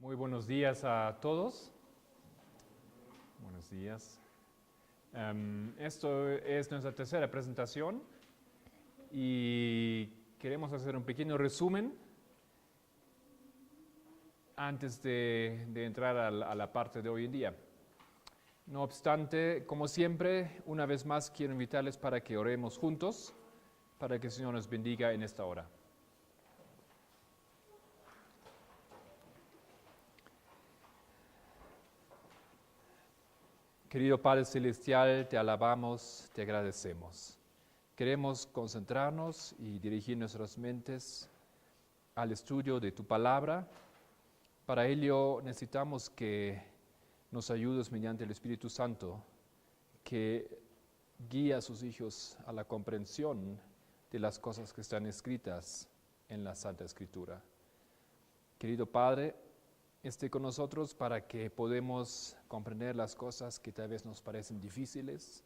Muy buenos días a todos. Buenos días. Esto es nuestra tercera presentación y queremos hacer un pequeño resumen antes de entrar a la parte de hoy en día. No obstante, como siempre, una vez más quiero invitarles para que oremos juntos, para que el Señor nos bendiga en esta hora. Querido Padre Celestial, te alabamos, te agradecemos. Queremos concentrarnos y dirigir nuestras mentes al estudio de tu palabra. Para ello necesitamos que nos ayudes mediante el Espíritu Santo, que guíe a sus hijos a la comprensión de las cosas que están escritas en la Santa Escritura. Querido Padre, esté con nosotros para que podamos comprender las cosas que tal vez nos parecen difíciles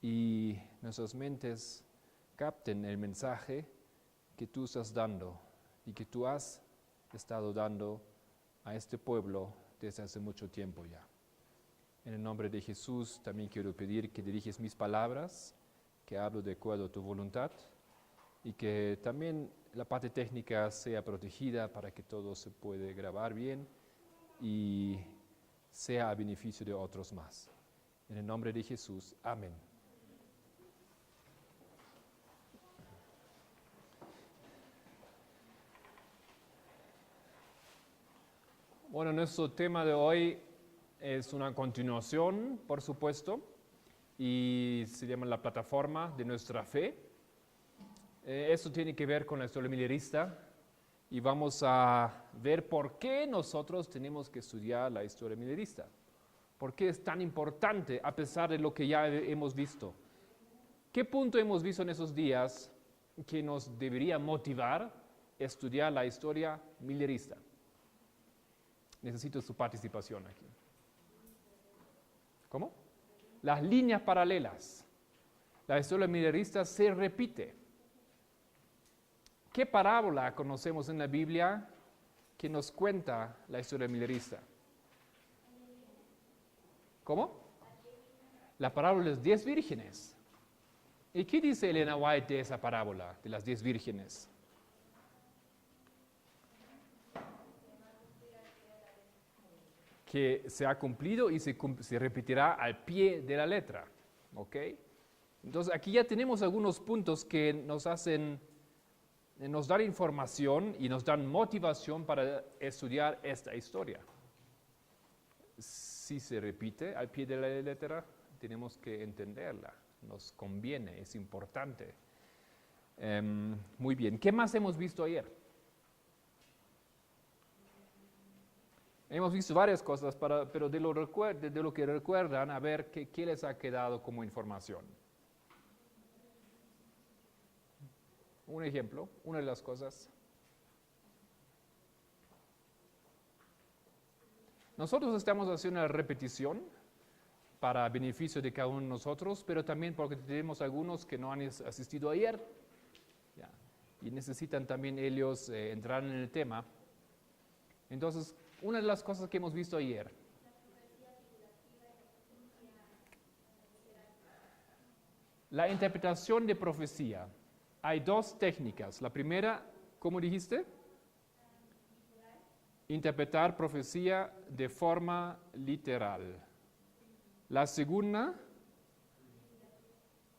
y nuestras mentes capten el mensaje que tú estás dando y que tú has estado dando a este pueblo desde hace mucho tiempo ya. En el nombre de Jesús también quiero pedir que diriges mis palabras, que hablo de acuerdo a tu voluntad y que también la parte técnica sea protegida para que todo se pueda grabar bien y sea a beneficio de otros más. En el nombre de Jesús, amén. Bueno, nuestro tema de hoy es una continuación, por supuesto, y se llama la plataforma de nuestra fe. Esto tiene que ver con la historia millerista y vamos a ver por qué nosotros tenemos que estudiar la historia millerista. ¿Por qué es tan importante a pesar de lo que ya hemos visto? ¿Qué punto hemos visto en esos días que nos debería motivar a estudiar la historia millerista? Necesito su participación aquí. ¿Cómo? Las líneas paralelas. La historia millerista se repite. ¿Qué parábola conocemos en la Biblia que nos cuenta la historia millerista? ¿Cómo? La parábola de las 10 vírgenes. ¿Y qué dice Elena White de esa parábola, de las 10 vírgenes? Que se ha cumplido y se repetirá al pie de la letra. ¿Ok? Entonces aquí ya tenemos algunos puntos que nos dan información y nos dan motivación para estudiar esta historia. Si se repite al pie de la letra, tenemos que entenderla. Nos conviene, es importante. Muy bien, ¿qué más hemos visto ayer? Hemos visto varias cosas, pero de lo que recuerdan, a ver qué les ha quedado como información. Un ejemplo, una de las cosas. Nosotros estamos haciendo una repetición para beneficio de cada uno de nosotros, pero también porque tenemos algunos que no han asistido ayer, ¿ya? Y necesitan también ellos entrar en el tema. Entonces, una de las cosas que hemos visto ayer. La interpretación de profecía. Hay dos técnicas. La primera, ¿cómo dijiste? Interpretar profecía de forma literal. La segunda,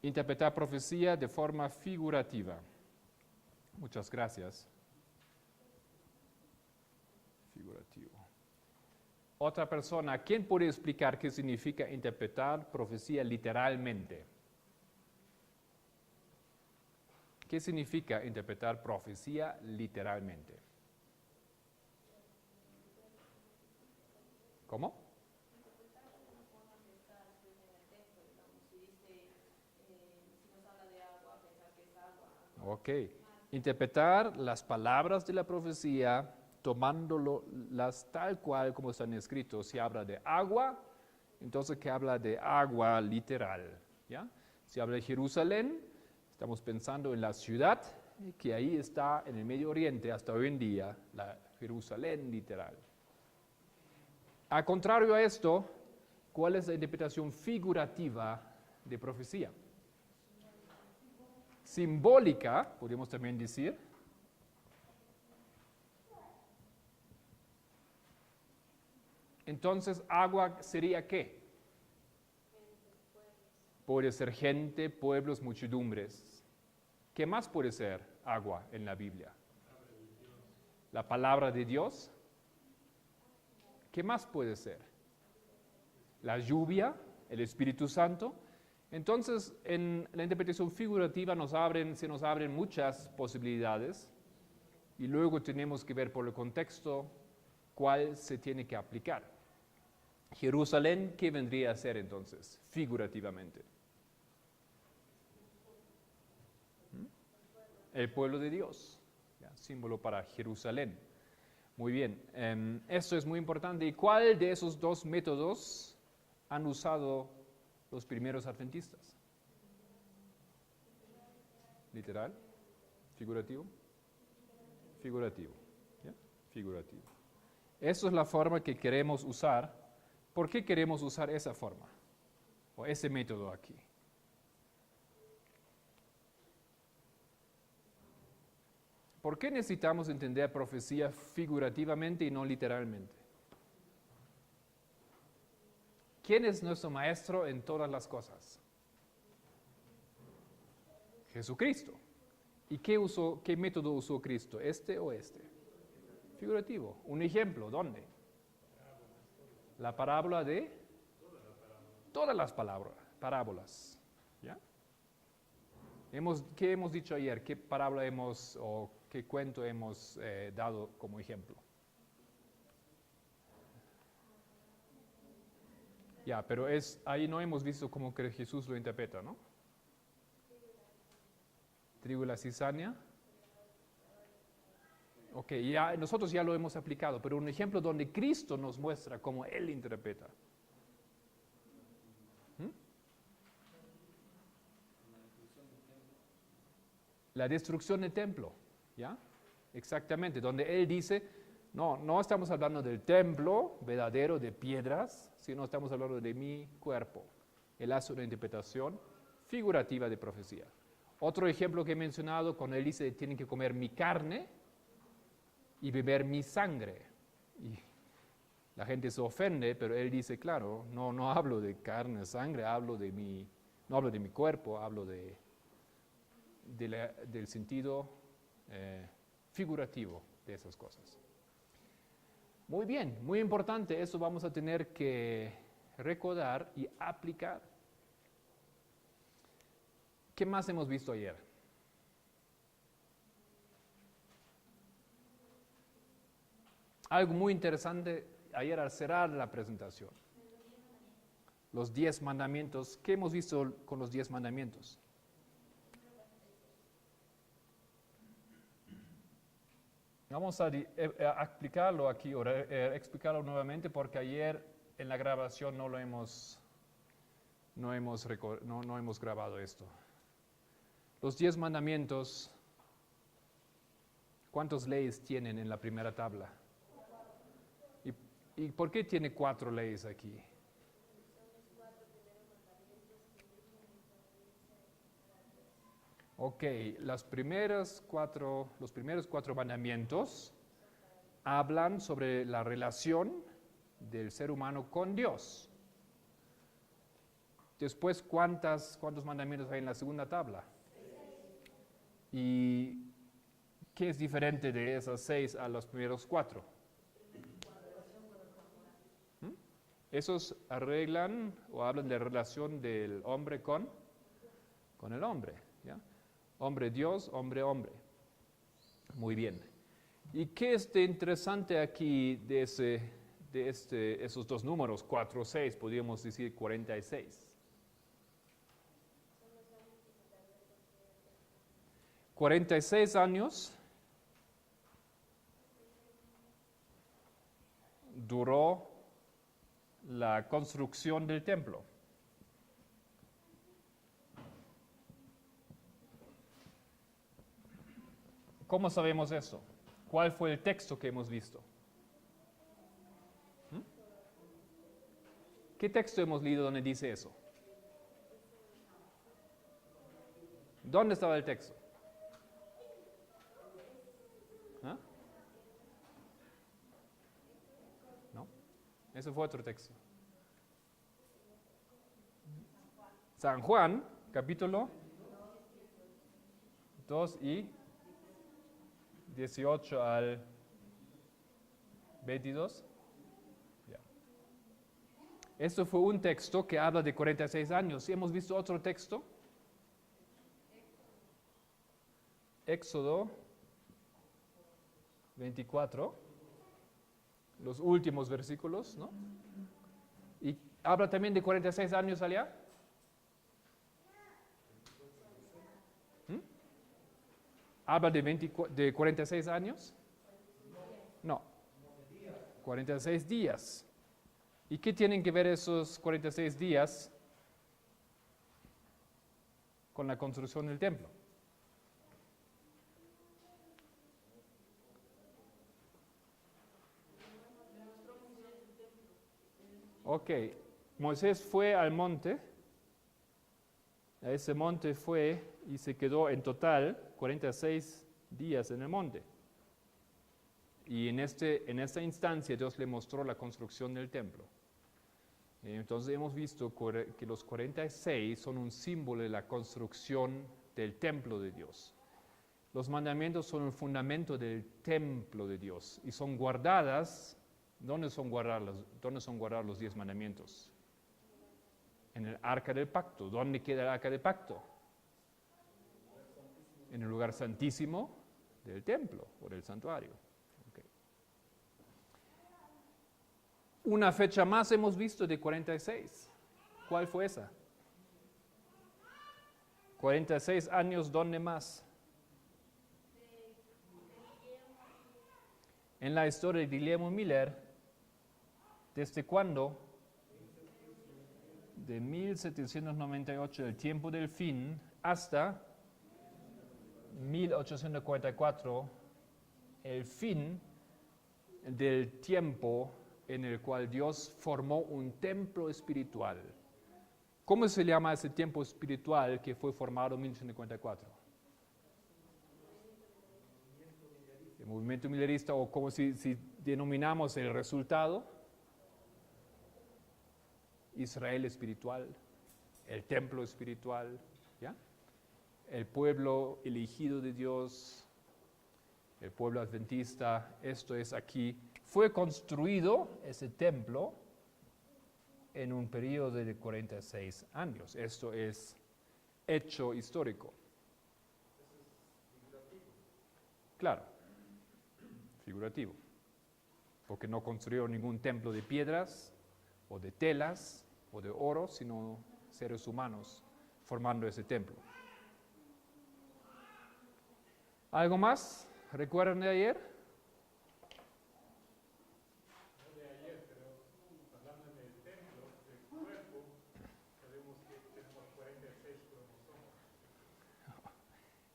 interpretar profecía de forma figurativa. Muchas gracias. Figurativo. Otra persona, ¿quién puede explicar qué significa interpretar profecía literalmente? ¿Qué significa interpretar profecía literalmente? ¿Cómo? Ok. Interpretar las palabras de la profecía tomándolas tal cual como están escritos. Si habla de agua, entonces que habla de agua literal. ¿Ya? Si habla de Jerusalén, estamos pensando en la ciudad que ahí está en el Medio Oriente hasta hoy en día, la Jerusalén literal. A contrario a esto, ¿cuál es la interpretación figurativa de profecía? Simbólica, podríamos también decir. Entonces, agua sería ¿qué? Puede ser gente, pueblos, muchedumbres. ¿Qué más puede ser agua en la Biblia? La palabra de Dios. ¿Qué más puede ser? La lluvia, el Espíritu Santo. Entonces, en la interpretación figurativa se nos abren muchas posibilidades y luego tenemos que ver por el contexto cuál se tiene que aplicar. Jerusalén, ¿qué vendría a ser entonces, figurativamente? El pueblo de Dios, ¿ya? Símbolo para Jerusalén. Muy bien, esto es muy importante. ¿Y cuál de esos dos métodos han usado los primeros adventistas? ¿Literal? ¿Figurativo? Figurativo. ¿Ya? Figurativo. Esa es la forma que queremos usar. ¿Por qué queremos usar esa forma? O ese método aquí. ¿Por qué necesitamos entender profecía figurativamente y no literalmente? ¿Quién es nuestro maestro en todas las cosas? Jesucristo. ¿Y qué método usó Cristo? ¿Este o este? Figurativo. Un ejemplo, ¿dónde? La parábola de todas las parábolas. ¿Ya? ¿Qué hemos dicho ayer? ¿Qué parábola o qué cuento hemos dado como ejemplo? Ya, pero ahí no hemos visto cómo que Jesús lo interpreta, ¿no? Trigo y la cizaña. Ok, nosotros ya lo hemos aplicado, pero un ejemplo donde Cristo nos muestra cómo Él interpreta. La destrucción del templo, ¿ya? Exactamente, donde Él dice, no estamos hablando del templo verdadero de piedras, sino estamos hablando de mi cuerpo. Él hace una interpretación figurativa de profecía. Otro ejemplo que he mencionado, cuando Él dice, tienen que comer mi carne y beber mi sangre. Y la gente se ofende, pero Él dice, claro, no hablo de carne, sangre, no hablo de mi cuerpo, hablo del sentido figurativo de esas cosas. Muy bien, muy importante, eso vamos a tener que recordar y aplicar. ¿Qué más hemos visto ayer? Algo muy interesante ayer al cerrar la presentación. Los 10 mandamientos. ¿Qué hemos visto con los 10 mandamientos? Vamos a explicarlo aquí, o explicarlo nuevamente, porque ayer en la grabación no hemos grabado esto. Los 10 mandamientos, ¿cuántas leyes tienen en la primera tabla? ¿Y por qué tiene 4 leyes aquí? Ok, los primeros 4 mandamientos hablan sobre la relación del ser humano con Dios. Después, ¿cuántos mandamientos hay en la segunda tabla? ¿Y qué es diferente de esas 6 a los primeros 4? Esos arreglan o hablan de relación del hombre con el hombre, ¿ya? Hombre Dios, hombre hombre. Muy bien. ¿Y qué es de interesante aquí de esos dos números, 4, 6, podríamos decir 46? 46 años duró la construcción del templo. ¿Cómo sabemos eso? ¿Cuál fue el texto que hemos visto? ¿Qué texto hemos leído donde dice eso? ¿Dónde estaba el texto? ¿Ah? ¿No? Ese fue otro texto. San Juan, capítulo 2 y 18 al 22. Ya. Esto fue un texto que habla de 46 años. ¿Y hemos visto otro texto? Éxodo 24, los últimos versículos, ¿no? Y habla también de 46 años allá. ¿Habla de 46 años? No. 46 días. ¿Y qué tienen que ver esos 46 días con la construcción del templo? Ok, Moisés fue al monte, a ese monte fue y se quedó en total 46 días en el monte. Y en esta instancia Dios le mostró la construcción del templo. Entonces hemos visto que los 46 son un símbolo de la construcción del templo de Dios. Los mandamientos son el fundamento del templo de Dios y son guardadas. ¿Dónde son guardados los 10 mandamientos? En el arca del pacto. ¿Dónde queda el arca del pacto? En el lugar santísimo del templo o del santuario. Okay. Una fecha más hemos visto de 46. ¿Cuál fue esa? 46 años, ¿dónde más? En la historia de Guillermo Miller. ¿Desde cuándo? De 1798, el tiempo del fin, hasta 1844, el fin del tiempo en el cual Dios formó un templo espiritual. ¿Cómo se llama ese tiempo espiritual que fue formado en 1844? El movimiento millerista, o como si denominamos el resultado. Israel espiritual, el templo espiritual, ¿ya? El pueblo elegido de Dios, el pueblo adventista, esto es aquí. Fue construido ese templo en un periodo de 46 años. Esto es hecho histórico. Claro, figurativo, porque no construyeron ningún templo de piedras o de telas o de oro, sino seres humanos formando ese templo. ¿Algo más? ¿Recuerdan de ayer? No de ayer, pero hablando del templo, del cuerpo, sabemos que tenemos 46 cromosomas.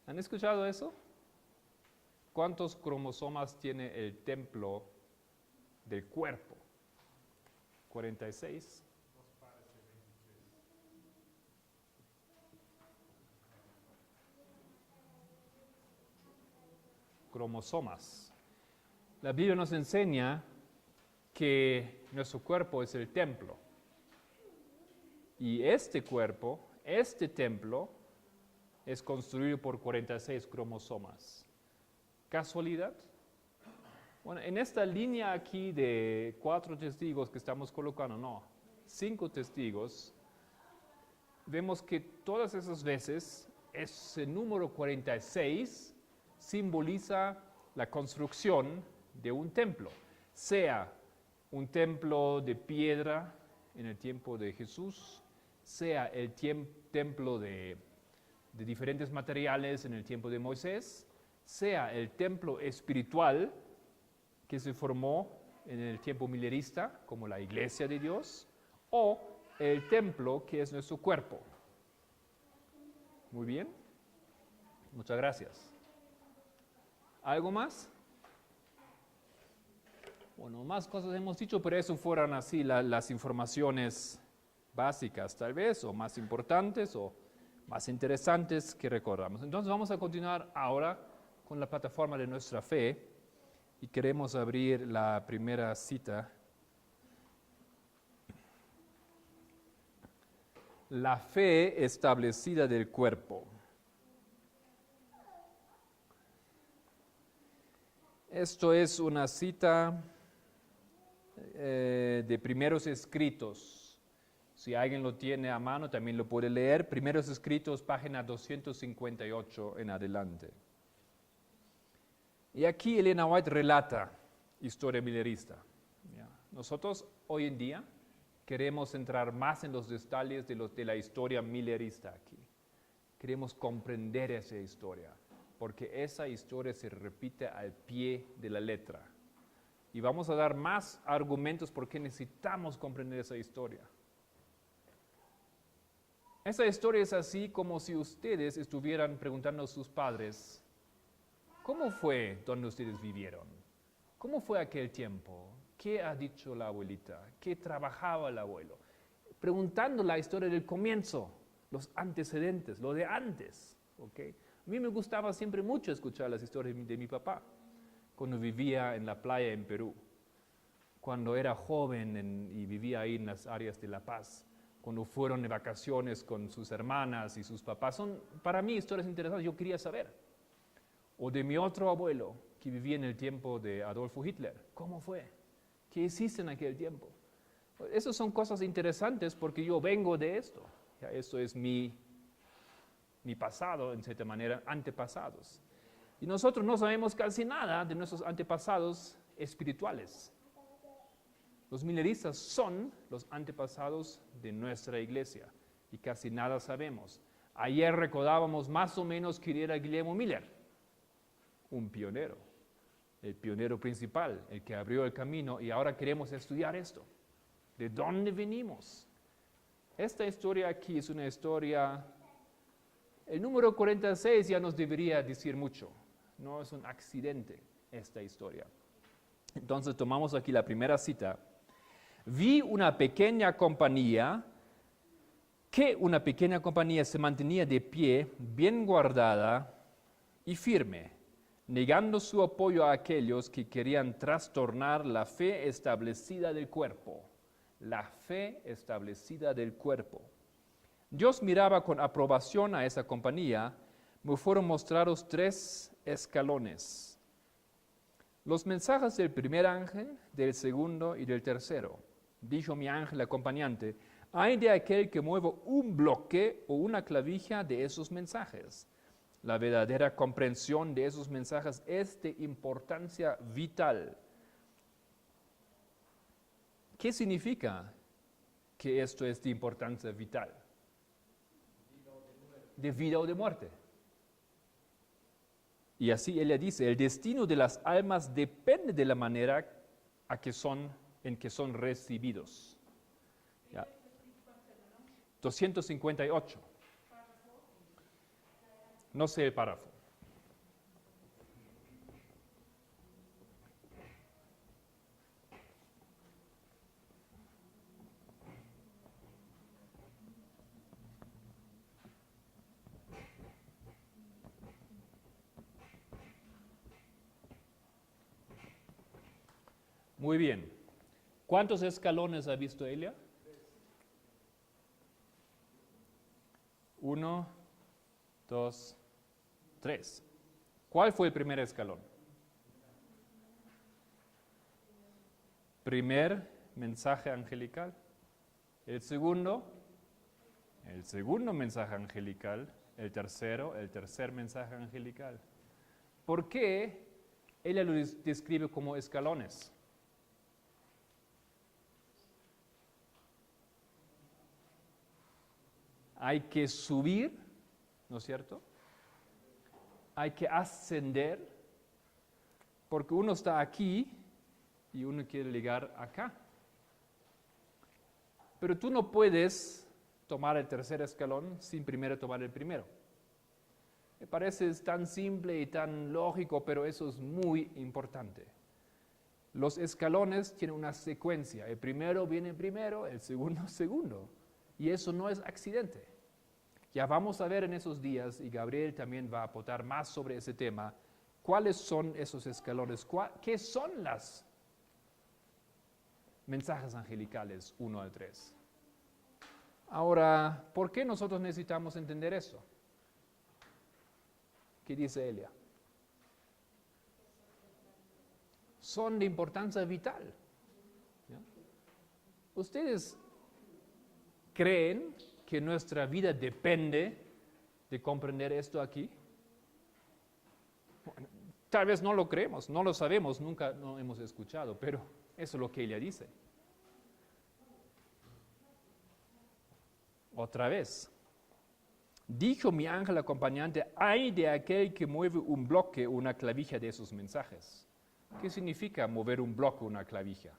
¿Han escuchado eso? ¿Cuántos cromosomas tiene el templo del cuerpo? 46. Dos pares de 23. Cromosomas. La Biblia nos enseña que nuestro cuerpo es el templo. Y este cuerpo, este templo, es construido por 46 cromosomas. ¿Casualidad? Bueno, en esta línea aquí de 4 testigos que estamos colocando, no, 5 testigos, vemos que todas esas veces ese número 46 simboliza la construcción de un templo, sea un templo de piedra en el tiempo de Jesús, sea el templo de diferentes materiales en el tiempo de Moisés, sea el templo espiritual que se formó en el tiempo milerista, como la iglesia de Dios, o el templo que es nuestro cuerpo. Muy bien. Muchas gracias. ¿Algo más? Bueno. Bueno, más cosas hemos dicho, pero eso fueron así las informaciones básicas tal vez, o más importantes, o más interesantes que recordamos. Entonces vamos a continuar ahora con la plataforma de nuestra fe y queremos abrir la primera cita. La fe establecida del cuerpo. Esto es una cita de Primeros Escritos. Si alguien lo tiene a mano, también lo puede leer. Primeros Escritos, página 258 en adelante. Y aquí Elena White relata historia millerista. Nosotros hoy en día queremos entrar más en los detalles de la historia millerista aquí. Queremos comprender esa historia, porque esa historia se repite al pie de la letra. Y vamos a dar más argumentos por qué necesitamos comprender esa historia. Esa historia es así como si ustedes estuvieran preguntando a sus padres, ¿cómo fue donde ustedes vivieron? ¿Cómo fue aquel tiempo? ¿Qué ha dicho la abuelita? ¿Qué trabajaba el abuelo? Preguntando la historia del comienzo, los antecedentes, lo de antes. ¿Okay? A mí me gustaba siempre mucho escuchar las historias de mi papá, cuando vivía en la playa en Perú, cuando era joven y vivía ahí en las áreas de La Paz, cuando fueron de vacaciones con sus hermanas y sus papás. Son para mí historias interesantes, yo quería saber. O de mi otro abuelo, que vivía en el tiempo de Adolfo Hitler. ¿Cómo fue? ¿Qué hiciste en aquel tiempo? Esas son cosas interesantes porque yo vengo de esto. Ya, esto es mi pasado, en cierta manera, antepasados. Y nosotros no sabemos casi nada de nuestros antepasados espirituales. Los milleristas son los antepasados de nuestra iglesia y casi nada sabemos. Ayer recordábamos más o menos quién era Guillermo Miller, un pionero, el pionero principal, el que abrió el camino, y ahora queremos estudiar esto. ¿De dónde venimos? Esta historia aquí es una historia, el número 46 ya nos debería decir mucho, no es un accidente esta historia. Entonces tomamos aquí la primera cita. Vi una pequeña compañía se mantenía de pie, bien guardada y firme, negando su apoyo a aquellos que querían trastornar la fe establecida del cuerpo. La fe establecida del cuerpo. Dios miraba con aprobación a esa compañía. Me fueron mostrados 3 escalones. Los mensajes del primer ángel, del segundo y del tercero. Dijo mi ángel acompañante, hay de aquel que mueva un bloque o una clavija de esos mensajes. La verdadera comprensión de esos mensajes es de importancia vital. ¿Qué significa que esto es de importancia vital? De vida o de muerte. Y así ella dice, el destino de las almas depende de la manera en que son recibidos. Ya. 258. No sé el párrafo. Muy bien. ¿Cuántos escalones ha visto Elia? 1, 2, 3. ¿Cuál fue el primer escalón? Primer mensaje angelical. El segundo mensaje angelical. El tercer mensaje angelical. ¿Por qué ella lo describe como escalones? Hay que subir, ¿no es cierto? Hay que ascender, porque uno está aquí y uno quiere llegar acá. Pero tú no puedes tomar el tercer escalón sin primero tomar el primero. Me parece tan simple y tan lógico, pero eso es muy importante. Los escalones tienen una secuencia. El primero viene primero, el segundo segundo. Y eso no es accidente. Ya vamos a ver en esos días, y Gabriel también va a aportar más sobre ese tema, cuáles son esos escalones, qué son las mensajes angelicales 1 al 3. Ahora, ¿por qué nosotros necesitamos entender eso? ¿Qué dice Elia? Son de importancia vital. ¿Ya? ¿Ustedes creen que nuestra vida depende de comprender esto aquí? Bueno, tal vez no lo creemos, no lo sabemos, nunca lo hemos escuchado, pero eso es lo que ella dice. Otra vez, dijo mi ángel acompañante, ay de aquel que mueve un bloque o una clavija de esos mensajes. ¿Qué significa mover un bloque o una clavija?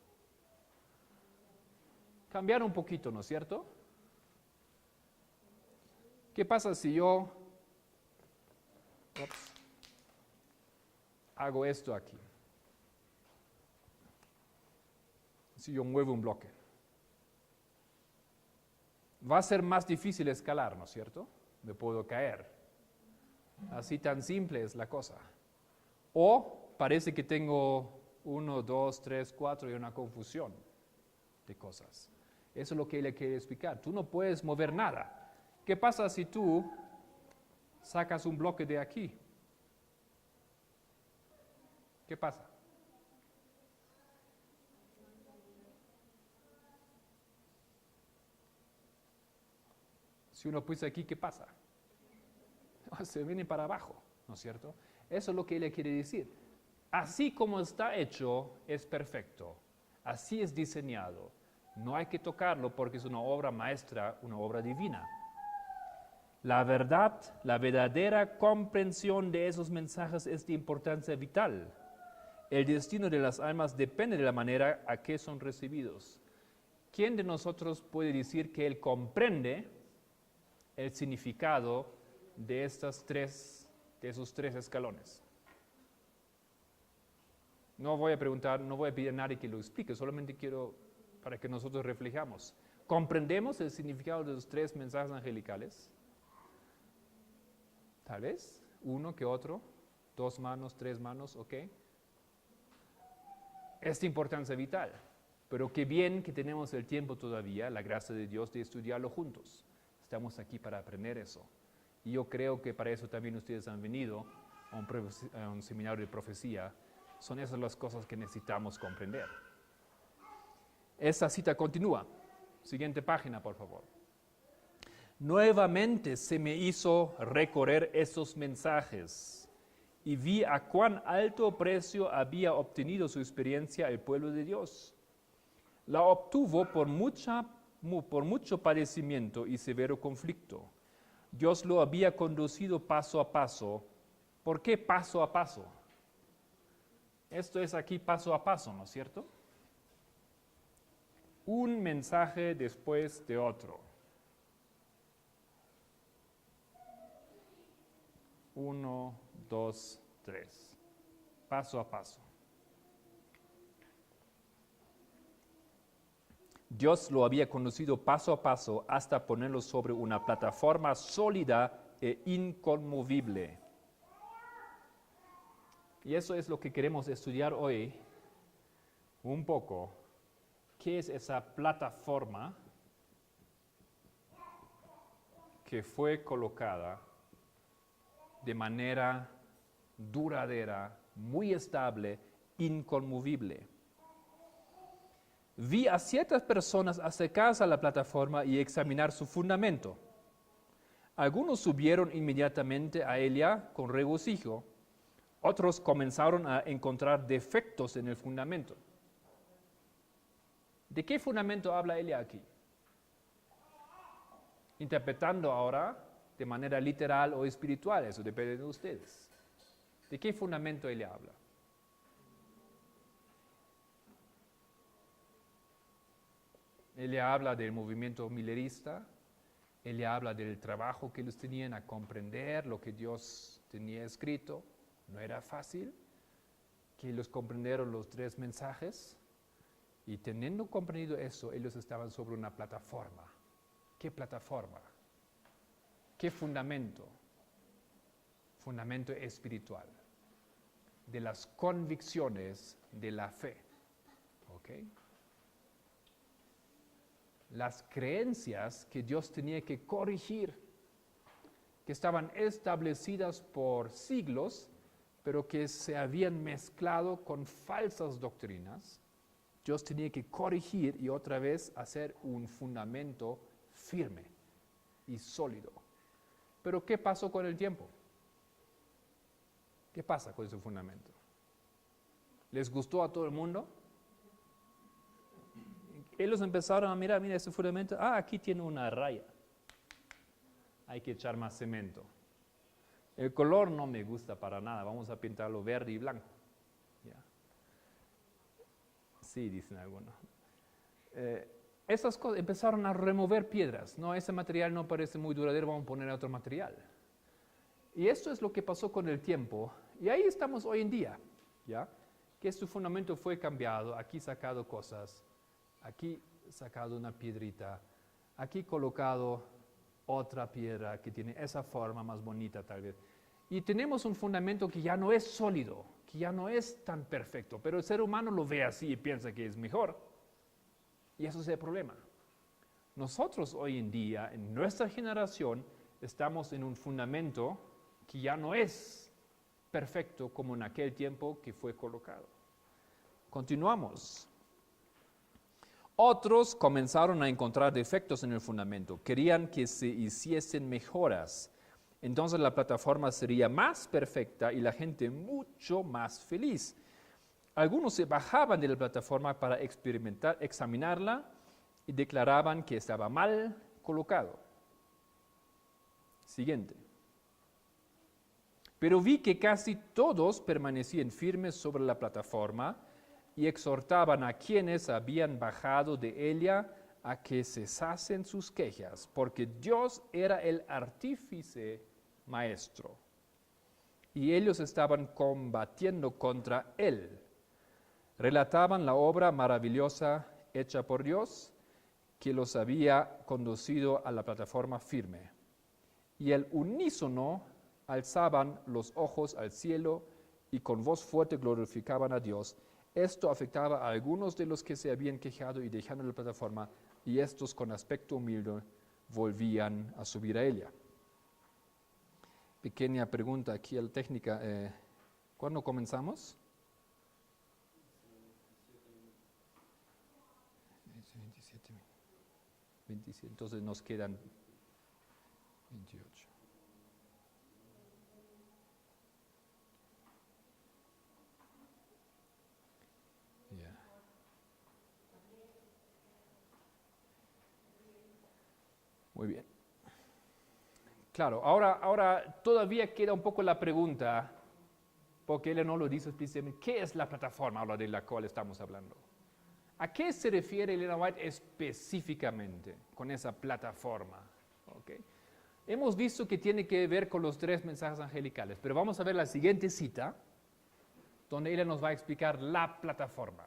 Cambiar un poquito, ¿no es cierto? ¿Qué pasa si yo hago esto aquí? Si yo muevo un bloque. Va a ser más difícil escalar, ¿no es cierto? Me puedo caer. Así tan simple es la cosa. O parece que tengo 1, 2, 3, 4 y una confusión de cosas. Eso es lo que le quiere explicar. Tú no puedes mover nada. ¿Qué pasa si tú sacas un bloque de aquí? ¿Qué pasa? Si uno pisa aquí, ¿qué pasa? Se viene para abajo, ¿no es cierto? Eso es lo que ella quiere decir. Así como está hecho, es perfecto. Así es diseñado. No hay que tocarlo porque es una obra maestra, una obra divina. La verdad, la verdadera comprensión de esos mensajes es de importancia vital. El destino de las almas depende de la manera a que son recibidos. ¿Quién de nosotros puede decir que él comprende el significado de esos tres escalones? No voy a preguntar, no voy a pedir a nadie que lo explique, solamente quiero para que nosotros reflejamos. ¿Comprendemos el significado de los 3 mensajes angelicales? Tal vez, uno que otro, 2 manos, 3 manos, ok. Es de importancia vital, pero qué bien que tenemos el tiempo todavía, la gracia de Dios, de estudiarlo juntos. Estamos aquí para aprender eso. Y yo creo que para eso también ustedes han venido a un seminario de profecía. Son esas las cosas que necesitamos comprender. Esta cita continúa. Siguiente página, por favor. Nuevamente se me hizo recorrer esos mensajes y vi a cuán alto precio había obtenido su experiencia el pueblo de Dios. La obtuvo por mucho padecimiento y severo conflicto. Dios lo había conducido paso a paso. ¿Por qué paso a paso? Esto es aquí paso a paso, ¿no es cierto? Un mensaje después de otro. 1, 2, 3. Paso a paso. Dios lo había conducido paso a paso hasta ponerlo sobre una plataforma sólida e inconmovible. Y eso es lo que queremos estudiar hoy un poco. ¿Qué es esa plataforma que fue colocada de manera duradera, muy estable, inconmovible? Vi a ciertas personas acercarse a la plataforma y examinar su fundamento. Algunos subieron inmediatamente a ella con regocijo. Otros comenzaron a encontrar defectos en el fundamento. ¿De qué fundamento habla ella aquí? Interpretando ahora de manera literal o espiritual, eso depende de ustedes. ¿De qué fundamento ella habla? Ella habla del movimiento millerista, ella habla del trabajo que ellos tenían a comprender lo que Dios tenía escrito. No era fácil. que ellos comprendieron los 3 mensajes y teniendo comprendido eso, ellos estaban sobre una plataforma. ¿Qué plataforma? ¿Qué fundamento? Fundamento espiritual, de las convicciones de la fe. ¿Ok? Las creencias que Dios tenía que corregir, que estaban establecidas por siglos, pero que se habían mezclado con falsas doctrinas, Dios tenía que corregir y otra vez hacer un fundamento firme y sólido. Pero ¿qué pasó con el tiempo? ¿Qué pasa con ese fundamento? ¿Les gustó a todo el mundo? Ellos empezaron a mirar, mira ese fundamento, aquí tiene una raya. Hay que echar más cemento. El color no me gusta para nada, vamos a pintarlo verde y blanco. ¿Ya? Sí, dicen algunos. Esas cosas empezaron a remover piedras. No, ese material no parece muy duradero, vamos a poner otro material. Y esto es lo que pasó con el tiempo. Y ahí estamos hoy en día, ¿ya? Que su fundamento fue cambiado, aquí sacado cosas, aquí sacado una piedrita, aquí colocado otra piedra que tiene esa forma más bonita tal vez. Y tenemos un fundamento que ya no es sólido, que ya no es tan perfecto, pero el ser humano lo ve así y piensa que es mejor. Y eso es el problema. Nosotros hoy en día, en nuestra generación, estamos en un fundamento que ya no es perfecto como en aquel tiempo que fue colocado. Continuamos. Otros comenzaron a encontrar defectos en el fundamento, querían que se hiciesen mejoras. Entonces la plataforma sería más perfecta y la gente mucho más feliz. Algunos se bajaban de la plataforma para experimentar, examinarla y declaraban que estaba mal colocado. Siguiente. Pero vi que casi todos permanecían firmes sobre la plataforma y exhortaban a quienes habían bajado de ella a que cesasen sus quejas, porque Dios era el artífice maestro. Y ellos estaban combatiendo contra él. Relataban la obra maravillosa hecha por Dios, que los había conducido a la plataforma firme. Y al unísono alzaban los ojos al cielo y con voz fuerte glorificaban a Dios. Esto afectaba a algunos de los que se habían quejado y dejando la plataforma, y estos con aspecto humilde volvían a subir a ella. Pequeña pregunta aquí a la técnica. ¿Cuándo comenzamos? 27, entonces nos quedan 28. Muy bien. Claro, ahora todavía queda un poco la pregunta, porque él no lo dice explícitamente, ¿qué es la plataforma ahora de la cual estamos hablando? ¿A qué se refiere Elena White específicamente con esa plataforma? ¿Okay? Hemos visto que tiene que ver con los 3 mensajes angelicales, pero vamos a ver la siguiente cita, donde ella nos va a explicar la plataforma.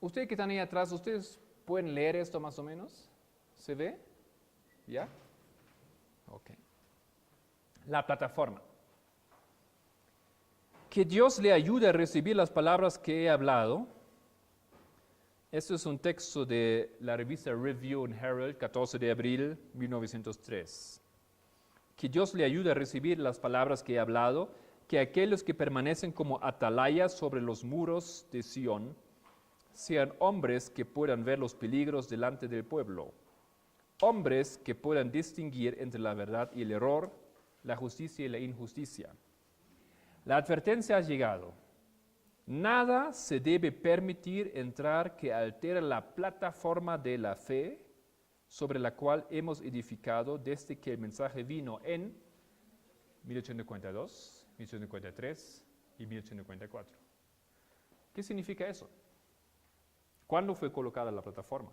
Ustedes que están ahí atrás, ¿ustedes pueden leer esto más o menos? ¿Se ve? ¿Ya? Ok. La plataforma. Que Dios le ayude a recibir las palabras que he hablado. Esto es un texto de la revista Review and Herald, 14 de abril 1903. Que Dios le ayude a recibir las palabras que he hablado, que aquellos que permanecen como atalayas sobre los muros de Sión sean hombres que puedan ver los peligros delante del pueblo, hombres que puedan distinguir entre la verdad y el error, la justicia y la injusticia. La advertencia ha llegado. Nada se debe permitir entrar que altere la plataforma de la fe sobre la cual hemos edificado desde que el mensaje vino en 1852, 1853 y 1854. ¿Qué significa eso? ¿Cuándo fue colocada la plataforma?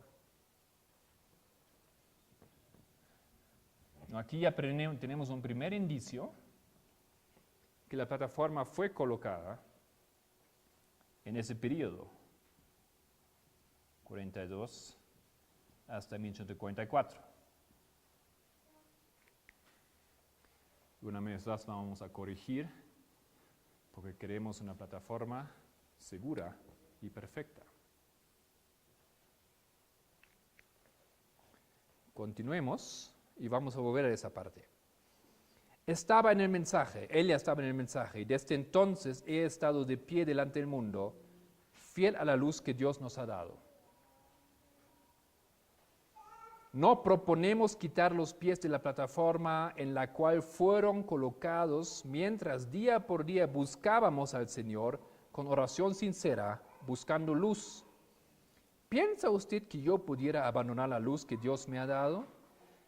Aquí ya tenemos un primer indicio que la plataforma fue colocada en ese periodo, 42 hasta 1844. Una vez más vamos a corregir, porque queremos una plataforma segura y perfecta. Continuemos y vamos a volver a esa parte. Estaba en el mensaje, ella estaba en el mensaje, y desde entonces he estado de pie delante del mundo, fiel a la luz que Dios nos ha dado. No proponemos quitar los pies de la plataforma en la cual fueron colocados mientras día por día buscábamos al Señor con oración sincera, buscando luz. ¿Piensa usted que yo pudiera abandonar la luz que Dios me ha dado?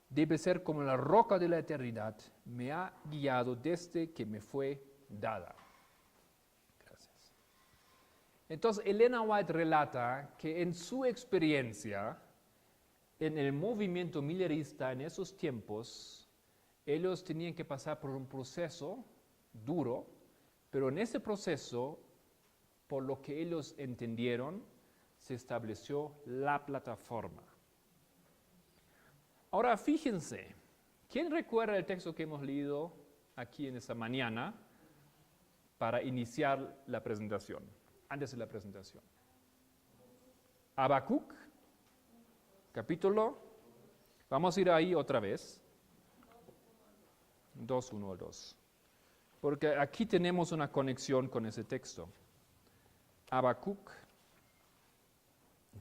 Debe ser como la roca de la eternidad, me ha guiado desde que me fue dada. Gracias. Entonces, Elena White relata que en su experiencia, en el movimiento millerista en esos tiempos, ellos tenían que pasar por un proceso duro, pero en ese proceso, por lo que ellos entendieron, se estableció la plataforma. Ahora fíjense, ¿quién recuerda el texto que hemos leído aquí en esta mañana para iniciar la presentación, antes de la presentación? Habacuc, capítulo, vamos a ir ahí otra vez, 2:1-2, porque aquí tenemos una conexión con ese texto. Habacuc,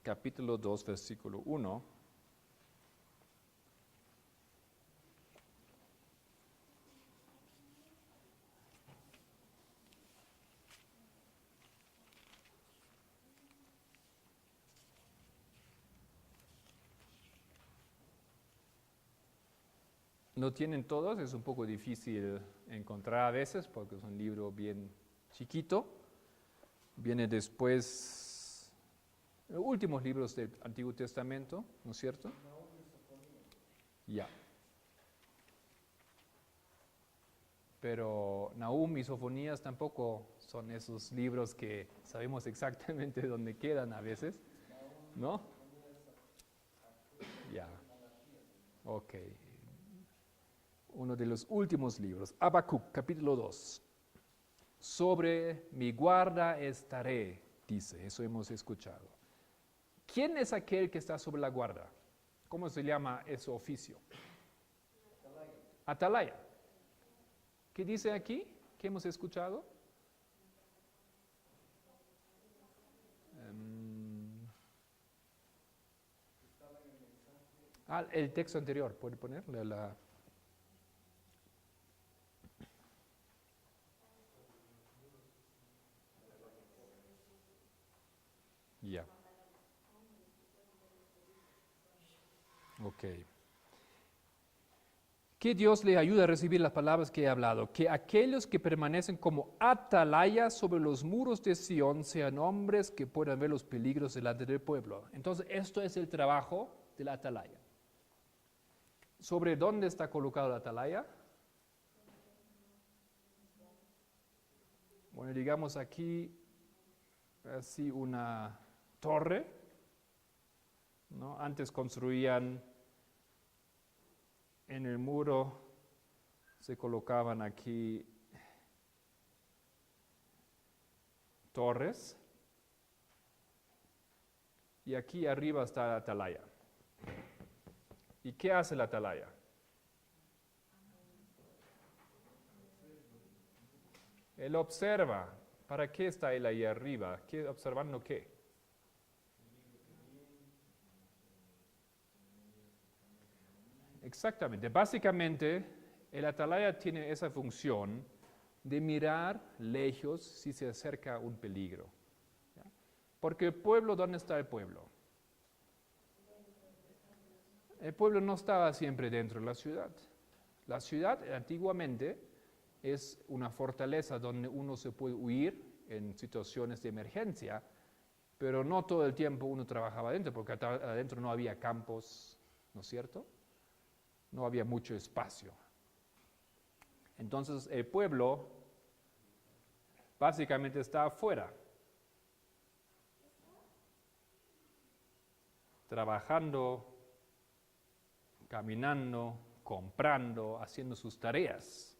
capítulo 2, versículo 1. ¿No tienen todos? Es un poco difícil encontrar a veces porque es un libro bien chiquito. Viene después, los últimos libros del Antiguo Testamento, ¿no es cierto? Ya. Pero Nahum y Sofonías tampoco son esos libros que sabemos exactamente dónde quedan a veces, ¿no? Ya. Ok. Uno de los últimos libros, Habacuc, capítulo 2. Sobre mi guarda estaré, dice, eso hemos escuchado. ¿Quién es aquel que está sobre la guarda? ¿Cómo se llama ese oficio? Atalaya. ¿Qué dice aquí? ¿Qué hemos escuchado? El texto anterior, ¿puede ponerle la... Ya. Ok. Que Dios le ayude a recibir las palabras que he hablado. Que aquellos que permanecen como atalayas sobre los muros de Sión sean hombres que puedan ver los peligros delante del pueblo. Entonces, esto es el trabajo de la atalaya. ¿Sobre dónde está colocado la atalaya? Bueno, digamos aquí, así una torre, ¿no? Antes construían en el muro, se colocaban aquí torres, y aquí arriba está la atalaya. ¿Y qué hace la atalaya? Él observa. ¿Para qué está él ahí arriba? ¿Qué, observando qué? Exactamente. Básicamente, el atalaya tiene esa función de mirar lejos si se acerca un peligro. ¿Ya? Porque el pueblo, ¿dónde está el pueblo? El pueblo no estaba siempre dentro de la ciudad. La ciudad antiguamente es una fortaleza donde uno se puede huir en situaciones de emergencia, pero no todo el tiempo uno trabajaba adentro, porque adentro no había campos, ¿no es cierto? No había mucho espacio. Entonces el pueblo básicamente está afuera, trabajando, caminando, comprando, haciendo sus tareas.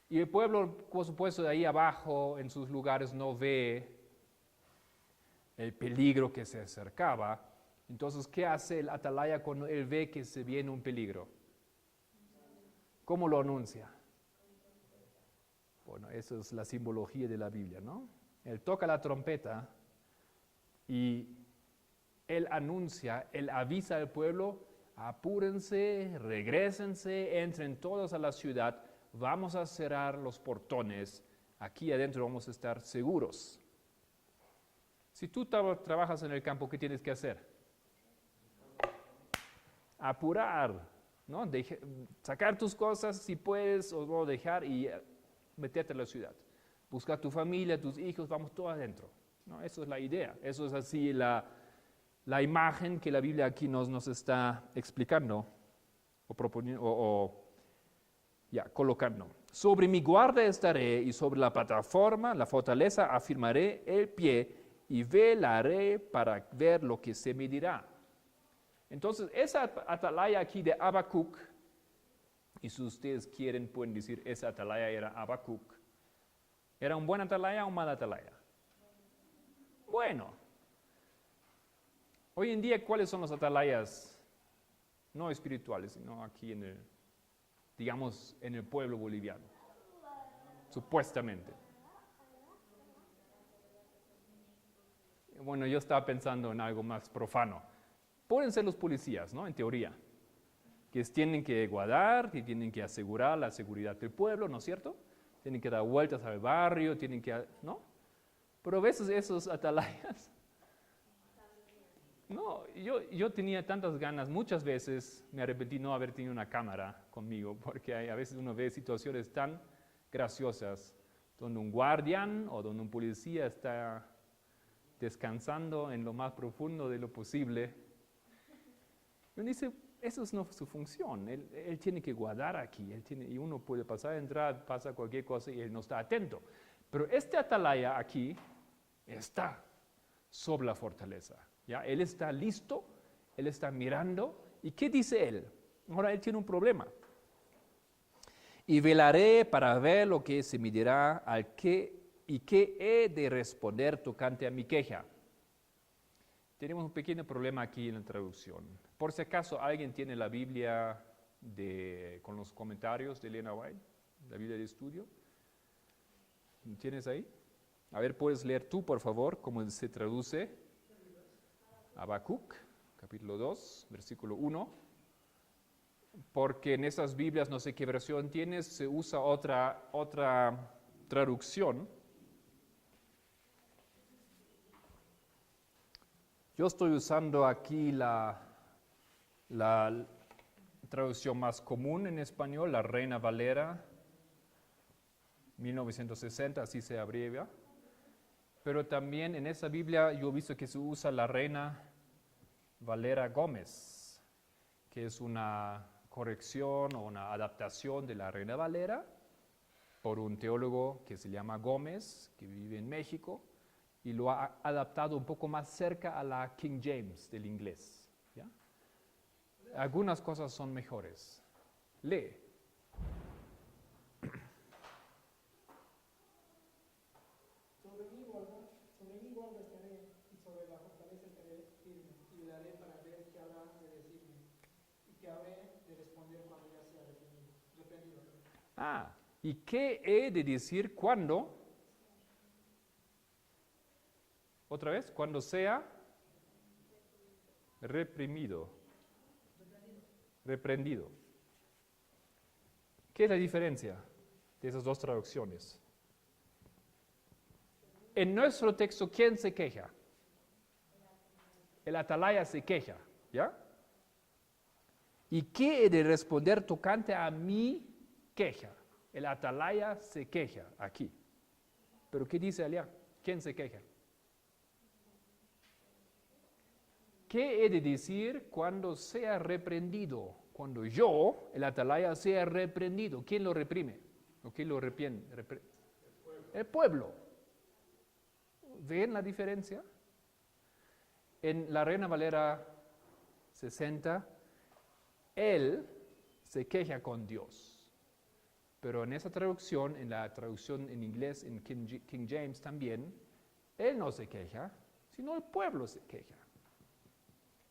Y el pueblo, por supuesto, de ahí abajo, en sus lugares, no ve el peligro que se acercaba. Entonces, ¿qué hace el atalaya cuando él ve que se viene un peligro? ¿Cómo lo anuncia? Bueno, eso es la simbología de la Biblia, ¿no? Él toca la trompeta y él anuncia, él avisa al pueblo: apúrense, regrésense, entren todos a la ciudad, vamos a cerrar los portones, aquí adentro vamos a estar seguros. Si tú trabajas en el campo, ¿qué tienes que hacer? Apurar, ¿no? Sacar tus cosas si puedes o no dejar y meterte a la ciudad. Buscar tu familia, tus hijos, vamos todos adentro, ¿no? Eso es la idea, eso es así la imagen que la Biblia aquí nos está explicando o proponiendo colocando. Sobre mi guarda estaré y sobre la plataforma, la fortaleza, afirmaré el pie y velaré para ver lo que se me dirá. Entonces, esa atalaya aquí de Habacuc, y si ustedes quieren pueden decir esa atalaya era Habacuc, ¿era un buen atalaya o un mal atalaya? Bueno. Hoy en día, ¿cuáles son los atalayas no espirituales, sino aquí en el pueblo boliviano? Supuestamente. Bueno, yo estaba pensando en algo más profano. Pueden ser los policías, ¿no? En teoría. Que tienen que guardar, que tienen que asegurar la seguridad del pueblo, ¿no es cierto? Tienen que dar vueltas al barrio, ¿no? Pero a veces esos atalayas... No, yo tenía tantas ganas, muchas veces me arrepentí no haber tenido una cámara conmigo, porque a veces uno ve situaciones tan graciosas donde un guardián o donde un policía está descansando en lo más profundo de lo posible. Y uno dice, eso no es su función, él tiene que guardar aquí, y uno puede pasar, entrar, pasa cualquier cosa y él no está atento. Pero este atalaya aquí está sobre la fortaleza. ¿Ya? Él está listo, él está mirando. ¿Y qué dice él? Ahora él tiene un problema. Y velaré para ver lo que se me dirá y qué he de responder tocante a mi queja. Tenemos un pequeño problema aquí en la traducción. Por si acaso alguien tiene la Biblia con los comentarios de Elena White, la Biblia de estudio. ¿Tienes ahí? A ver, ¿puedes leer tú, por favor, cómo se traduce? Habacuc, capítulo 2, versículo 1, porque en esas Biblias, no sé qué versión tienes, se usa otra traducción. Yo estoy usando aquí la traducción más común en español, la Reina Valera, 1960, así se abrevia. Pero también en esa Biblia yo he visto que se usa la Reina Valera Gómez, que es una corrección o una adaptación de la Reina Valera por un teólogo que se llama Gómez, que vive en México, y lo ha adaptado un poco más cerca a la King James del inglés. ¿Ya? Algunas cosas son mejores. Lee. Sobre mi guarda estaré y sobre la fortaleza estaré firme y velaré para ver qué habrá de decirme y qué habré de responder cuando ya sea reprendido. ¿Y qué he de decir cuando? Otra vez, cuando sea reprendido. ¿Qué es la diferencia de esas dos traducciones? En nuestro texto, ¿quién se queja? El atalaya se queja, ¿ya? ¿Y qué he de responder tocante a mi queja? El atalaya se queja aquí. ¿Pero qué dice allá? ¿Quién se queja? ¿Qué he de decir cuando sea reprendido? Cuando yo, el atalaya, sea reprendido. ¿Quién lo reprime? ¿O quién lo reprende? El pueblo. ¿Ven la diferencia? En la Reina Valera 60, él se queja con Dios. Pero en esa traducción, en la traducción en inglés, en King James también, él no se queja, sino el pueblo se queja.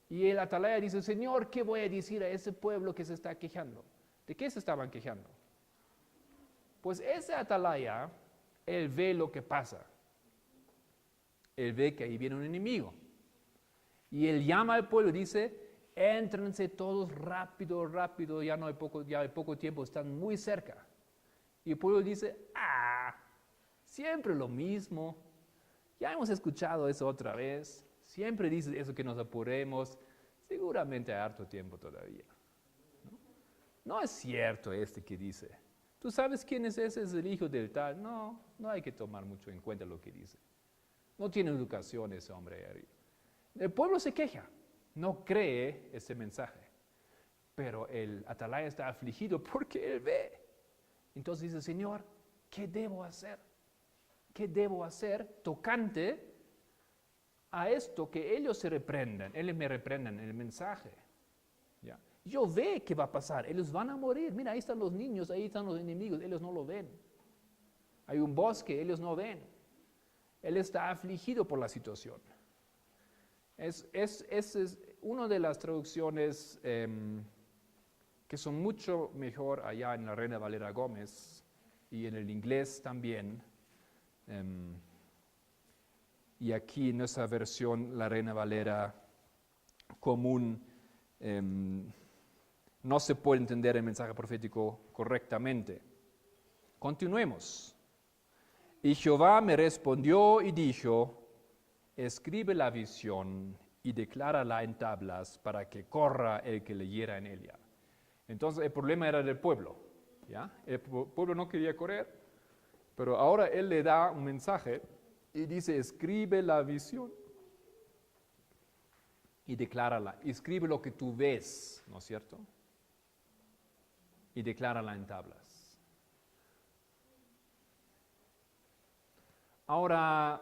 Y el atalaya dice, Señor, ¿qué voy a decir a ese pueblo que se está quejando? ¿De qué se estaban quejando? Pues ese atalaya, él ve lo que pasa. Él ve que ahí viene un enemigo. Y él llama al pueblo y dice, éntrense todos rápido, rápido, ya hay poco tiempo, están muy cerca. Y el pueblo dice, siempre lo mismo, ya hemos escuchado eso otra vez, siempre dices eso que nos apuremos, seguramente hay harto tiempo todavía. No es cierto que dice. ¿Tú sabes quién es ese? Es el hijo del tal. No hay que tomar mucho en cuenta lo que dice. No tiene educación ese hombre ahí arriba. El pueblo se queja, no cree ese mensaje, pero el atalaya está afligido porque él ve. Entonces dice, Señor, ¿qué debo hacer? ¿Qué debo hacer tocante a esto que ellos se reprenden? Ellos me reprenden en el mensaje. ¿Ya? Yo ve qué va a pasar, ellos van a morir. Mira, ahí están los niños, ahí están los enemigos, ellos no lo ven. Hay un bosque, ellos no ven. Él está afligido por la situación. Es una de las traducciones que son mucho mejor allá en la Reina Valera Gómez y en el inglés también. Y aquí en nuestra versión, la Reina Valera común, no se puede entender el mensaje profético correctamente. Continuemos. Y Jehová me respondió y dijo, escribe la visión y declárala en tablas para que corra el que leyera en ella. Entonces el problema era del pueblo. ¿Ya? El pueblo no quería correr, pero ahora él le da un mensaje y dice, escribe la visión y declárala. Escribe lo que tú ves, ¿no es cierto? Y declárala en tablas. Ahora,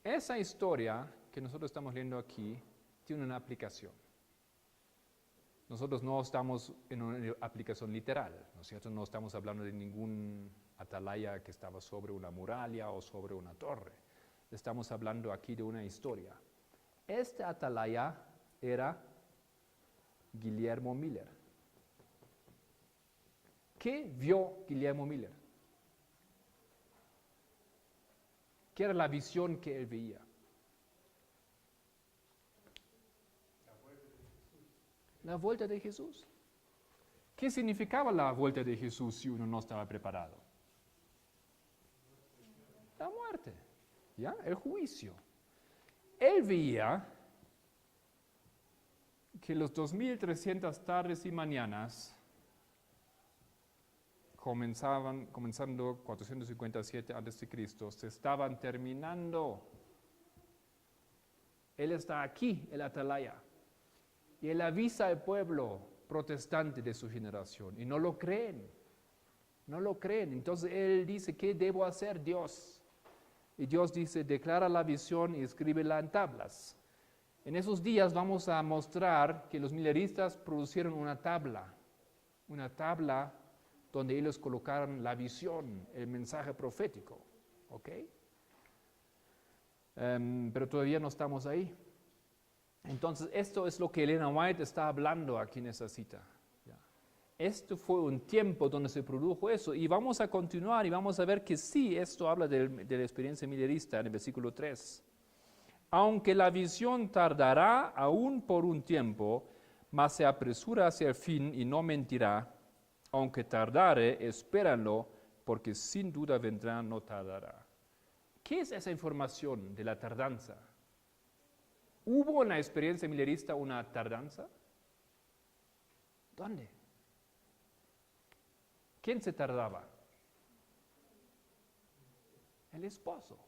esa historia que nosotros estamos leyendo aquí tiene una aplicación. Nosotros no estamos en una aplicación literal, ¿no es cierto? No estamos hablando de ningún atalaya que estaba sobre una muralla o sobre una torre. Estamos hablando aquí de una historia. Este atalaya era Guillermo Miller. ¿Qué vio Guillermo Miller? ¿Qué era la visión que él veía? La vuelta de Jesús. ¿Qué significaba la vuelta de Jesús si uno no estaba preparado? La muerte, ¿ya? El juicio. Él veía que los 2300 tardes y mañanas comenzando 457 a.C., se estaban terminando. Él está aquí, el atalaya, y él avisa al pueblo protestante de su generación, y no lo creen. Entonces él dice, ¿qué debo hacer, Dios? Y Dios dice, declara la visión y escríbela en tablas. En esos días vamos a mostrar que los mileristas producieron una tabla donde ellos colocaron la visión, el mensaje profético, ¿ok? Pero todavía no estamos ahí. Entonces, esto es lo que Elena White está hablando aquí en esa cita. ¿Ya? Esto fue un tiempo donde se produjo eso, y vamos a continuar y vamos a ver que sí, esto habla de la experiencia milerista en el versículo 3. Aunque la visión tardará aún por un tiempo, mas se apresura hacia el fin y no mentirá. Aunque tardare, espéranlo, porque sin duda vendrá, no tardará. ¿Qué es esa información de la tardanza? ¿Hubo en la experiencia milerista una tardanza? ¿Dónde? ¿Quién se tardaba? El esposo.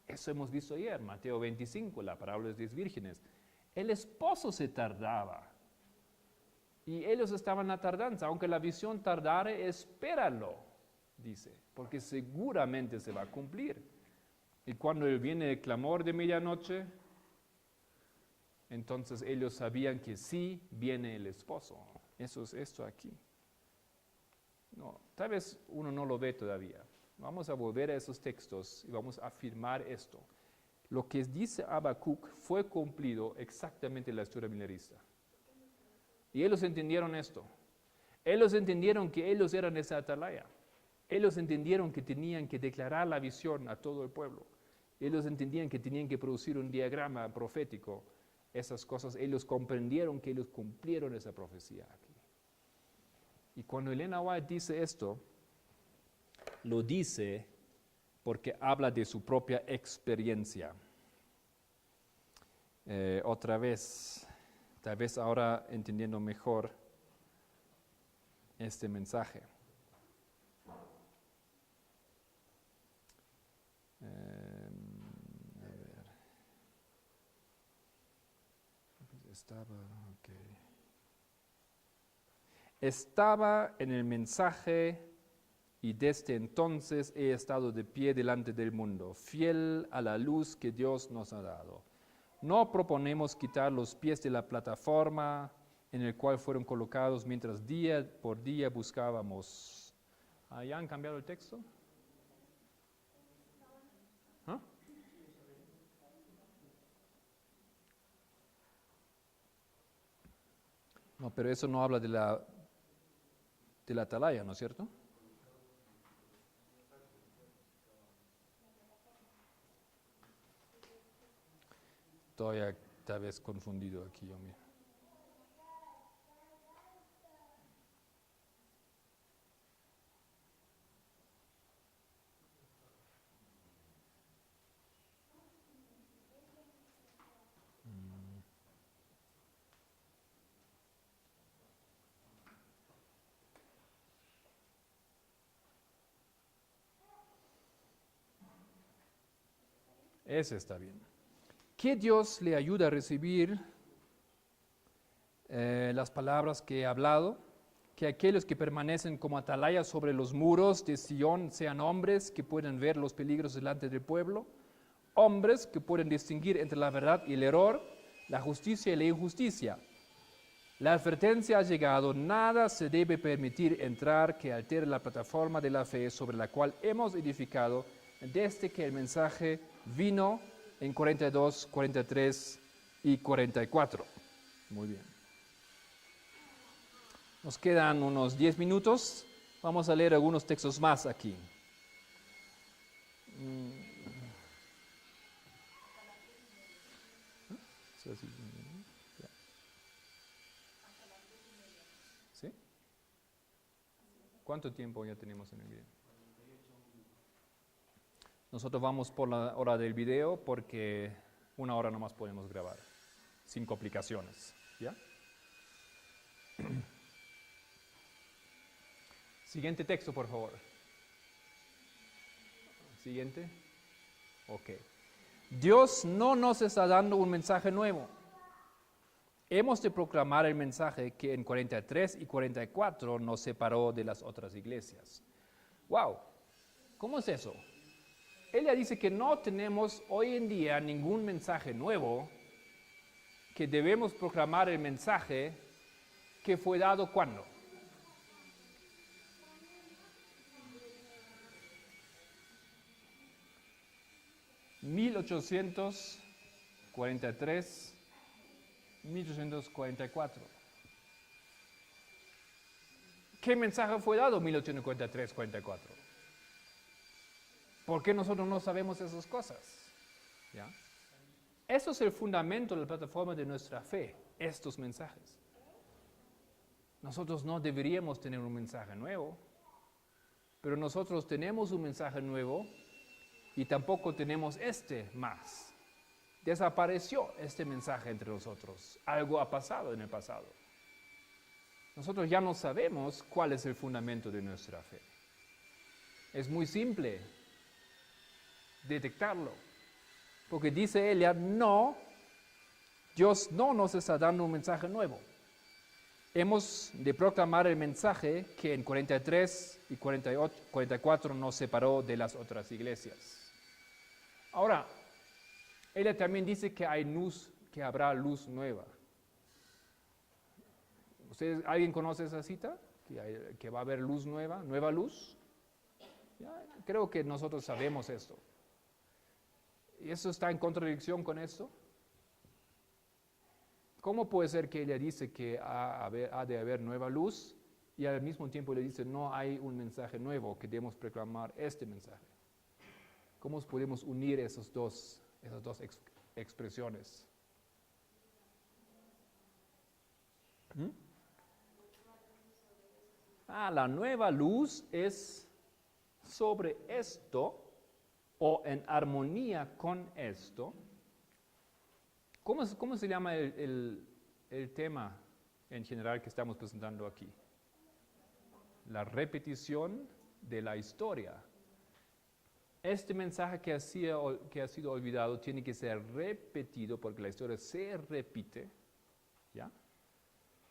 Eso hemos visto ayer, Mateo 25, la parábola de las 10 vírgenes. El esposo se tardaba. Y ellos estaban en la tardanza. Aunque la visión tardare, espéralo, dice, porque seguramente se va a cumplir. Y cuando viene el clamor de medianoche, entonces ellos sabían que sí viene el esposo. Eso es esto aquí. No, tal vez uno no lo ve todavía. Vamos a volver a esos textos y vamos a afirmar esto. Lo que dice Habacuc fue cumplido exactamente en la historia milenarista. Y ellos entendieron esto. Ellos entendieron que ellos eran esa atalaya. Ellos entendieron que tenían que declarar la visión a todo el pueblo. Ellos entendían que tenían que producir un diagrama profético. Esas cosas, ellos comprendieron que ellos cumplieron esa profecía aquí. Y cuando Elena White dice esto, lo dice porque habla de su propia experiencia. Otra vez, tal vez ahora entendiendo mejor este mensaje. A ver. Estaba en el mensaje y desde entonces he estado de pie delante del mundo, fiel a la luz que Dios nos ha dado. No proponemos quitar los pies de la plataforma en el cual fueron colocados mientras día por día buscábamos. ¿Ya han cambiado el texto? ¿Ah? No, pero eso no habla de la atalaya, ¿no es cierto? Estoy tal vez confundido aquí yo mismo. Ese está bien. Que Dios le ayude a recibir las palabras que he hablado, que aquellos que permanecen como atalayas sobre los muros de Sion sean hombres que pueden ver los peligros delante del pueblo, hombres que pueden distinguir entre la verdad y el error, la justicia y la injusticia. La advertencia ha llegado, nada se debe permitir entrar que altere la plataforma de la fe sobre la cual hemos edificado desde que el mensaje vino en 42, 43 y 44. Muy bien. Nos quedan unos 10 minutos. Vamos a leer algunos textos más aquí. ¿Sí? ¿Cuánto tiempo ya tenemos en el video? Nosotros vamos por la hora del video porque 1 hora nomás podemos grabar, sin complicaciones. ¿Ya? Siguiente texto, por favor. Siguiente. Ok. Dios no nos está dando un mensaje nuevo. Hemos de proclamar el mensaje que en 43 y 44 nos separó de las otras iglesias. ¡Wow! ¿Cómo es eso? Ella dice que no tenemos hoy en día ningún mensaje nuevo, que debemos proclamar el mensaje que fue dado ¿cuándo? ¿1843? 1844. ¿Qué mensaje fue dado en 1843-44? ¿Por qué nosotros no sabemos esas cosas? ¿Ya? Eso es el fundamento de la plataforma de nuestra fe, estos mensajes. Nosotros no deberíamos tener un mensaje nuevo, pero nosotros tenemos un mensaje nuevo y tampoco tenemos este más. Desapareció este mensaje entre nosotros. Algo ha pasado en el pasado. Nosotros ya no sabemos cuál es el fundamento de nuestra fe. Es muy simple detectarlo. Porque dice ella, no, Dios no nos está dando un mensaje nuevo. Hemos de proclamar el mensaje que en 43 y 44 nos separó de las otras iglesias. Ahora, ella también dice que hay luz, que habrá luz nueva. ¿Alguien conoce esa cita? Que va a haber luz nueva, nueva luz. ¿Ya? Creo que nosotros sabemos esto. ¿Y eso está en contradicción con esto? ¿Cómo puede ser que ella dice que ha de haber nueva luz y al mismo tiempo le dice no hay un mensaje nuevo que debemos proclamar este mensaje? ¿Cómo podemos unir esas dos expresiones? La nueva luz es sobre esto o en armonía con esto. ¿Cómo se llama el tema en general que estamos presentando aquí? La repetición de la historia. Este mensaje que ha sido olvidado tiene que ser repetido porque la historia se repite, ¿ya?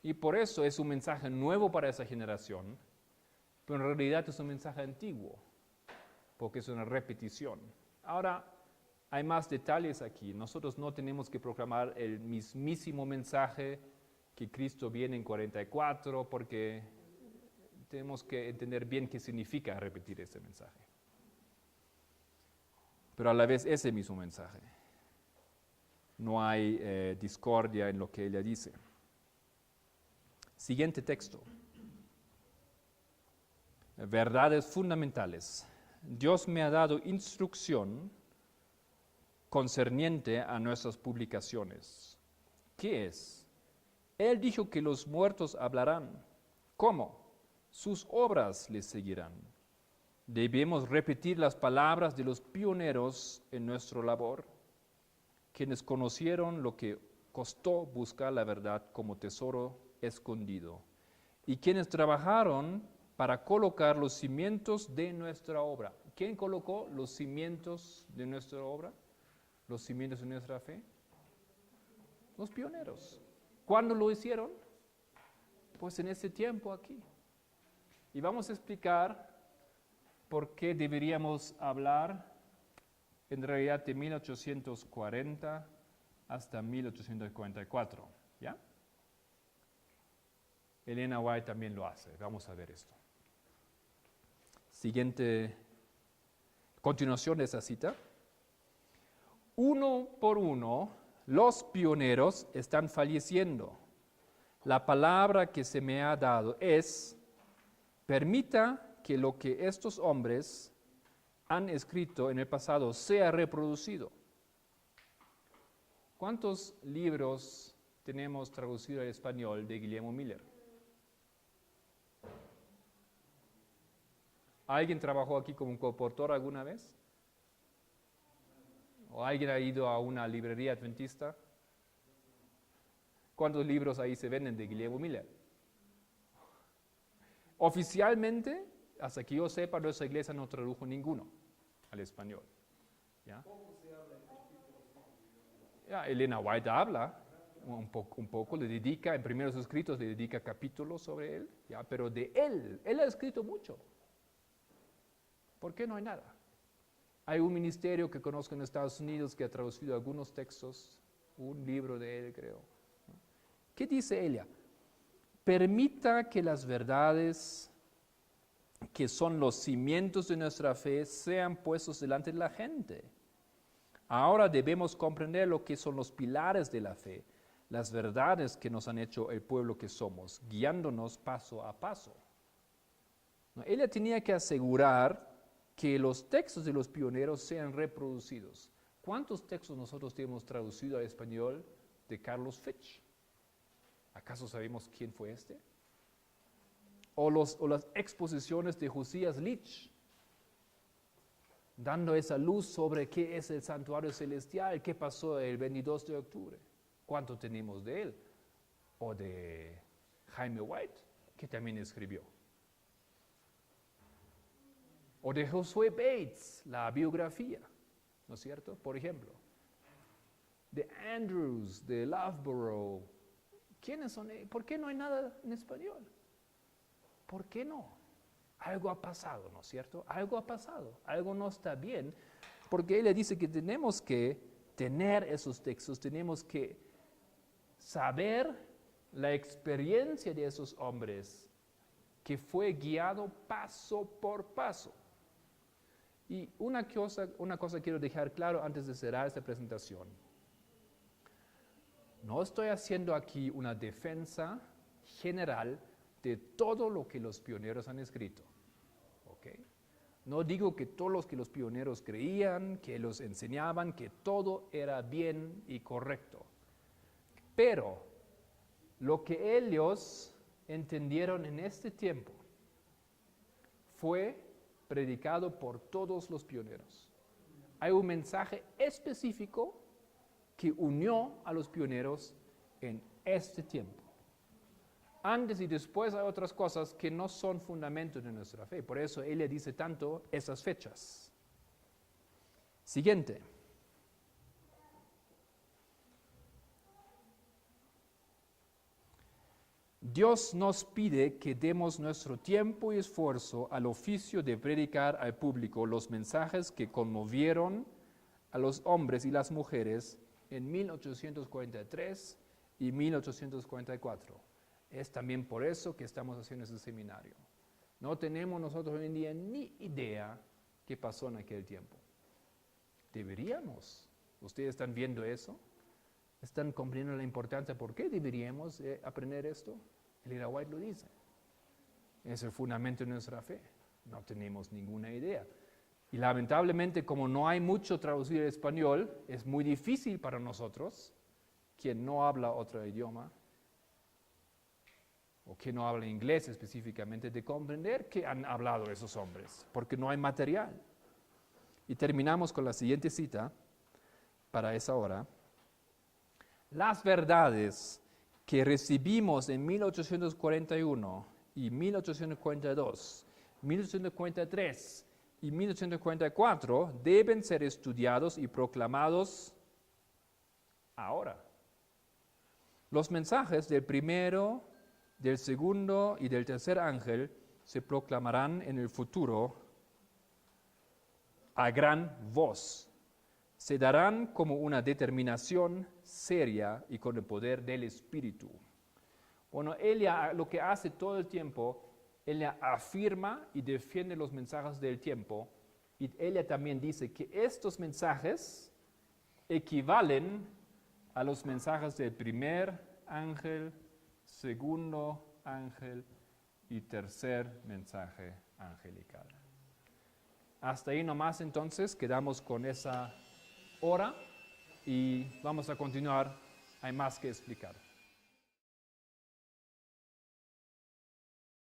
Y por eso es un mensaje nuevo para esa generación, pero en realidad es un mensaje antiguo, porque es una repetición. Ahora, hay más detalles aquí. Nosotros no tenemos que proclamar el mismísimo mensaje que Cristo viene en 44, porque tenemos que entender bien qué significa repetir ese mensaje. Pero a la vez ese mismo mensaje. No hay discordia en lo que ella dice. Siguiente texto. Verdades fundamentales. Dios me ha dado instrucción concerniente a nuestras publicaciones. ¿Qué es? Él dijo que los muertos hablarán. ¿Cómo? Sus obras les seguirán. Debemos repetir las palabras de los pioneros en nuestra labor, quienes conocieron lo que costó buscar la verdad como tesoro escondido, y quienes trabajaron para colocar los cimientos de nuestra obra. ¿Quién colocó los cimientos de nuestra obra? Los cimientos de nuestra fe. Los pioneros. ¿Cuándo lo hicieron? Pues en ese tiempo aquí. Y vamos a explicar por qué deberíamos hablar en realidad de 1840 hasta 1844. ¿Ya? Elena White también lo hace. Vamos a ver esto. Siguiente continuación de esa cita. Uno por uno, los pioneros están falleciendo. La palabra que se me ha dado es: permita que lo que estos hombres han escrito en el pasado sea reproducido. ¿Cuántos libros tenemos traducidos al español de Guillermo Miller? ¿Alguien trabajó aquí como un coautor alguna vez? ¿O alguien ha ido a una librería adventista? ¿Cuántos libros ahí se venden de Guillermo Miller? Oficialmente, hasta que yo sepa, nuestra iglesia no tradujo ninguno al español. ¿Ya? Ya, Elena White habla un poco, le dedica, en primeros escritos le dedica capítulos sobre él, ¿ya? Pero de él ha escrito mucho. ¿Por qué no hay nada? Hay un ministerio que conozco en Estados Unidos que ha traducido algunos textos, un libro de él, creo. ¿Qué dice ella? Permita que las verdades que son los cimientos de nuestra fe sean puestos delante de la gente. Ahora debemos comprender lo que son los pilares de la fe, las verdades que nos han hecho el pueblo que somos, guiándonos paso a paso. Ella tenía que asegurar que los textos de los pioneros sean reproducidos. ¿Cuántos textos nosotros tenemos traducido al español de Carlos Fitch? ¿Acaso sabemos quién fue este? O las exposiciones de Josías Leach, dando esa luz sobre qué es el santuario celestial, qué pasó el 22 de octubre. ¿Cuánto tenemos de él? O de Jaime White, que también escribió. O de Josué Bates, la biografía, ¿no es cierto? Por ejemplo. De Andrews, de Loughborough. ¿Quiénes son ellos? ¿Por qué no hay nada en español? ¿Por qué no? Algo ha pasado, ¿no es cierto? Algo ha pasado, algo no está bien, porque él le dice que tenemos que tener esos textos, tenemos que saber la experiencia de esos hombres que fue guiado paso por paso. Y una cosa quiero dejar claro antes de cerrar esta presentación. No estoy haciendo aquí una defensa general de todo lo que los pioneros han escrito. ¿Ok? No digo que todos los que los pioneros creían, que los enseñaban, que todo era bien y correcto. Pero lo que ellos entendieron en este tiempo fue predicado por todos los pioneros. Hay un mensaje específico que unió a los pioneros en este tiempo. Antes y después hay otras cosas que no son fundamentos de nuestra fe. Por eso él le dice tanto esas fechas. Siguiente. Dios nos pide que demos nuestro tiempo y esfuerzo al oficio de predicar al público los mensajes que conmovieron a los hombres y las mujeres en 1843 y 1844. Es también por eso que estamos haciendo este seminario. No tenemos nosotros hoy en día ni idea qué pasó en aquel tiempo. Deberíamos. ¿Ustedes están viendo eso? ¿Están comprendiendo la importancia? ¿Por qué deberíamos aprender esto? Elena White lo dice. Es el fundamento de nuestra fe. No tenemos ninguna idea. Y lamentablemente, como no hay mucho traducido al español, es muy difícil para nosotros, quien no habla otro idioma, o quien no habla inglés específicamente, de comprender qué han hablado esos hombres, porque no hay material. Y terminamos con la siguiente cita para esa hora. Las verdades que recibimos en 1841 y 1842, 1843 y 1844 deben ser estudiados y proclamados ahora. Los mensajes del primero, del segundo y del tercer ángel se proclamarán en el futuro a gran voz. Se darán como una determinación seria y con el poder del Espíritu. Bueno, ella lo que hace todo el tiempo, ella afirma y defiende los mensajes del tiempo, y ella también dice que estos mensajes equivalen a los mensajes del primer ángel, segundo ángel y tercer mensaje angelical. Hasta ahí nomás entonces quedamos con esa hora y vamos a continuar, hay más que explicar.